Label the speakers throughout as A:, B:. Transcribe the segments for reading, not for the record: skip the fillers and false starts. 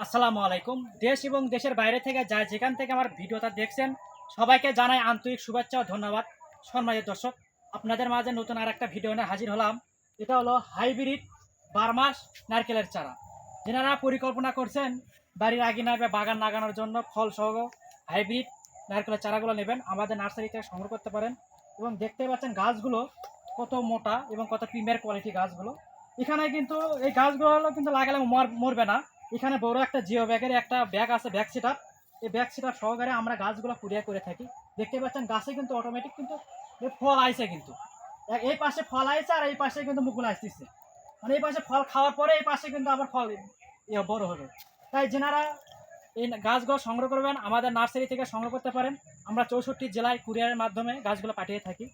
A: আসসালামু আলাইকুম। দেশ এবং দেশের বাইরে থেকে যা যেখান থেকে আমার ভিডিওটা দেখছেন সবাইকে জানাই আন্তরিক শুভেচ্ছা ও ধন্যবাদ। সম্মানিত দর্শক, আপনাদের মাঝে নতুন আর একটা ভিডিও নিয়ে হাজির হলাম। এটা হলো হাইব্রিড বারমাস নারকেলের চারা। যেনারা পরিকল্পনা করছেন বাড়ির আঙিনায় বা বাগান লাগানোর জন্য ফল সহ হাইব্রিড নারকেলের চারাগুলো নেবেন, আমাদের নার্সারি থেকে সংগ্রহ করতে পারেন। এবং দেখতে পাচ্ছেন গাছগুলো কত মোটা এবং কত প্রিমিয়ার কোয়ালিটি গাছগুলো। এখানে কিন্তু এই গাছগুলো হলো কিন্তু লাগালে মরবে না। এখানে বড় একটা জিও ব্যাগের একটা ব্যাগ আছে, ব্যাগ সেটআপ। এই ব্যাগ সেটআপ সহকারে আমরা গাছগুলো কুরিয়ার করে থাকি। দেখতে পাচ্ছেন গাছে কিন্তু অটোমেটিক কিন্তু ফল আইছে, কিন্তু এই পাশে ফল আইছে আর এই পাশে কিন্তু মুকুল আসতেছে। মানে এই পাশে ফল খাওয়ার পরে এই পাশে কিন্তু আবার ফল বড় হবে। তাই যেনারা এই গাছগুলো সংগ্রহ করবেন আমাদের নার্সারি থেকে সংগ্রহ করতে পারেন। আমরা 64 জেলায় কুরিয়ারের মাধ্যমে গাছগুলো পাঠিয়ে থাকি।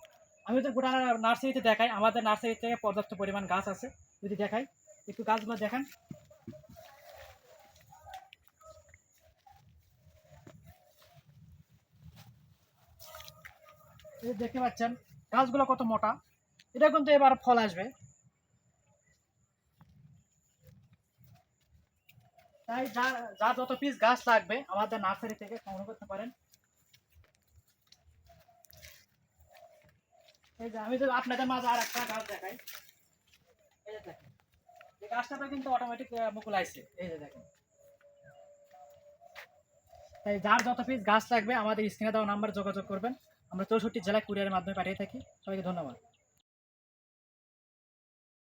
A: আমি তো গোটা নার্সারিতে দেখাই, আমাদের নার্সারি থেকে পর্যাপ্ত পরিমাণ গাছ আছে। যদি দেখাই, একটু গাছগুলো দেখেন। এই যে দেখতে পাচ্ছেন গাছগুলো কত মোটা। এটা কিন্তু এবার ফল আসবে। তাই যা যা যত পিস গাছ লাগবে আমাদের নার্সারি থেকে সংগ্রহ করতে পারেন। এই যে আমি যদি আপনাদের মাঝে আর একটা গাছ দেখাই, এই যে দেখেন এই গাছটাতে কিন্তু অটোমেটিক মুকুল আইছে। এই যে দেখেন। তাই যার যত পিস গাছ লাগবে আমাদের স্ক্রিনে দেওয়া নাম্বার যোগাযোগ করবেন। আমরা 64 জেলায় কুরিয়ারের মাধ্যমে পাঠিয়ে থাকি। সবাইকে ধন্যবাদ।